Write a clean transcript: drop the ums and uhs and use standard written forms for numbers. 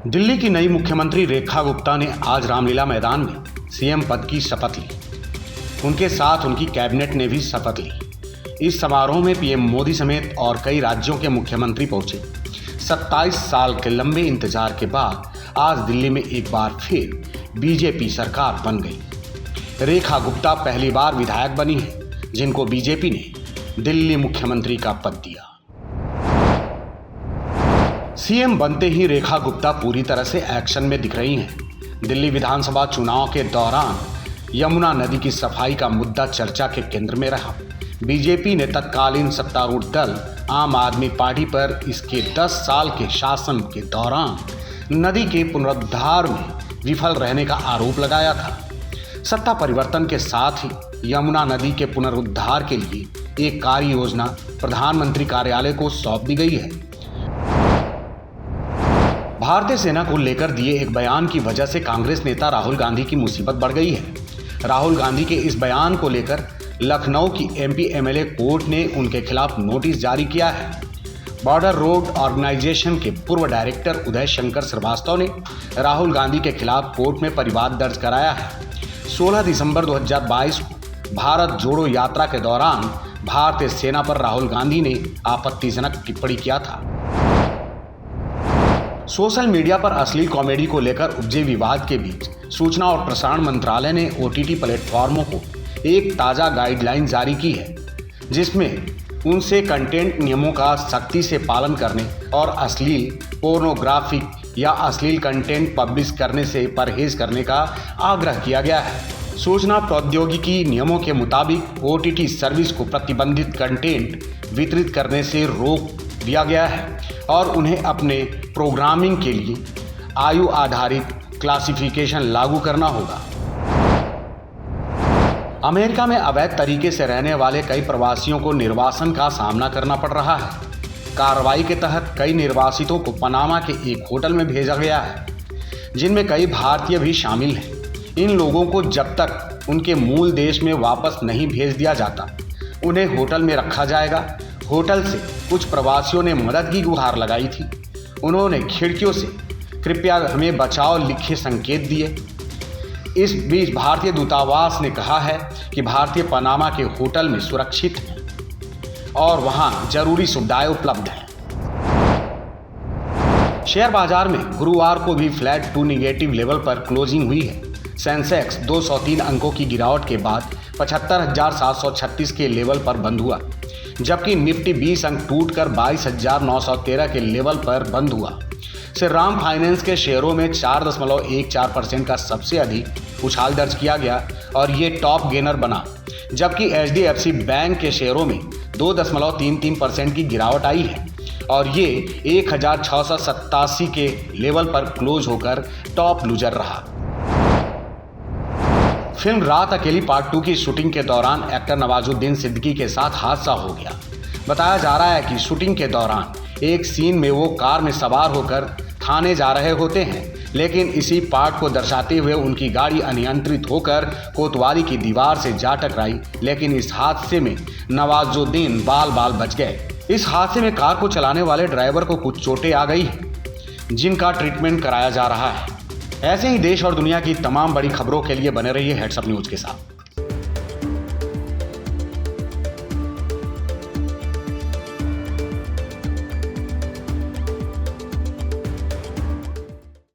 दिल्ली की नई मुख्यमंत्री रेखा गुप्ता ने आज रामलीला मैदान में सीएम पद की शपथ ली। उनके साथ उनकी कैबिनेट ने भी शपथ ली। इस समारोह में पीएम मोदी समेत और कई राज्यों के मुख्यमंत्री पहुंचे। 27 साल के लंबे इंतजार के बाद आज दिल्ली में एक बार फिर बीजेपी सरकार बन गई। रेखा गुप्ता पहली बार विधायक बनी है जिनको बीजेपी ने दिल्ली मुख्यमंत्री का पद दिया। सीएम बनते ही रेखा गुप्ता पूरी तरह से एक्शन में दिख रही हैं। दिल्ली विधानसभा चुनाव के दौरान यमुना नदी की सफाई का मुद्दा चर्चा के केंद्र में रहा। बीजेपी ने तत्कालीन सत्तारूढ़ दल आम आदमी पार्टी पर इसके 10 साल के शासन के दौरान नदी के पुनरुद्धार में विफल रहने का आरोप लगाया था। सत्ता परिवर्तन के साथ ही यमुना नदी के पुनरुद्धार के लिए एक कार्य योजना प्रधानमंत्री कार्यालय को सौंप दी गई है। भारतीय सेना को लेकर दिए एक बयान की वजह से कांग्रेस नेता राहुल गांधी की मुसीबत बढ़ गई है। राहुल गांधी के इस बयान को लेकर लखनऊ की एमपी एमएलए कोर्ट ने उनके खिलाफ नोटिस जारी किया है। बॉर्डर रोड ऑर्गेनाइजेशन के पूर्व डायरेक्टर उदय शंकर श्रीवास्तव ने राहुल गांधी के खिलाफ कोर्ट में परिवाद दर्ज कराया है। 16 दिसंबर 2022 को भारत जोड़ो यात्रा के दौरान भारतीय सेना पर राहुल गांधी ने आपत्तिजनक टिप्पणी किया था। सोशल मीडिया पर अश्लील कॉमेडी को लेकर उपजे विवाद के बीच सूचना और प्रसारण मंत्रालय ने ओटीटी प्लेटफॉर्मों को एक ताज़ा गाइडलाइन जारी की है, जिसमें उनसे कंटेंट नियमों का सख्ती से पालन करने और अश्लील, पोर्नोग्राफिक या अश्लील कंटेंट पब्लिश करने से परहेज करने का आग्रह किया गया है। सूचना प्रौद्योगिकी नियमों के मुताबिक ओटीटी सर्विस को प्रतिबंधित कंटेंट वितरित करने से रोक दिया गया है और उन्हें अपने प्रोग्रामिंग के लिए आयु आधारित क्लासिफिकेशन लागू करना होगा। अमेरिका में अवैध तरीके से रहने वाले कई प्रवासियों को निर्वासन का सामना करना पड़ रहा है। कार्रवाई के तहत कई निर्वासितों को पनामा के एक होटल में भेजा गया है, जिनमें कई भारतीय भी शामिल हैं। इन लोगों को जब तक उनके मूल देश में वापस नहीं भेज दिया जाता, उन्हें होटल में रखा जाएगा। होटल से कुछ प्रवासियों ने मदद की गुहार लगाई थी। उन्होंने खिड़कियों से कृपया हमें बचाओ लिखे संकेत दिए। इस बीच भारतीय दूतावास ने कहा है कि भारतीय पनामा के होटल में सुरक्षित हैं और वहां जरूरी सुविधाएं उपलब्ध हैं। शेयर बाजार में गुरुवार को भी फ्लैट टू निगेटिव लेवल पर क्लोजिंग हुई है। सेंसेक्स 203 अंकों की गिरावट के बाद 75,736 के लेवल पर बंद हुआ, जबकि निफ्टी 20 अंक टूटकर 22,913 के लेवल पर बंद हुआ। श्रीराम फाइनेंस के शेयरों में 4.14% का सबसे अधिक उछाल दर्ज किया गया और ये टॉप गेनर बना, जबकि एचडीएफसी बैंक के शेयरों में 2.33% की गिरावट आई है और ये 1,687 के लेवल पर क्लोज होकर टॉप लूजर रहा। फिल्म रात अकेली पार्ट 2 की शूटिंग के दौरान एक्टर नवाजुद्दीन सिद्दीकी के साथ हादसा हो गया। बताया जा रहा है कि शूटिंग के दौरान एक सीन में वो कार में सवार होकर थाने जा रहे होते हैं, लेकिन इसी पार्ट को दर्शाते हुए उनकी गाड़ी अनियंत्रित होकर कोतवाली की दीवार से जा टकराई, लेकिन इस हादसे में नवाजुद्दीन बाल बाल बच गए। इस हादसे में कार को चलाने वाले ड्राइवर को कुछ चोटें आ गई हैं, जिनका ट्रीटमेंट कराया जा रहा है। ऐसे ही देश और दुनिया की तमाम बड़ी खबरों के लिए बने रहिए हेड्स अप न्यूज के साथ।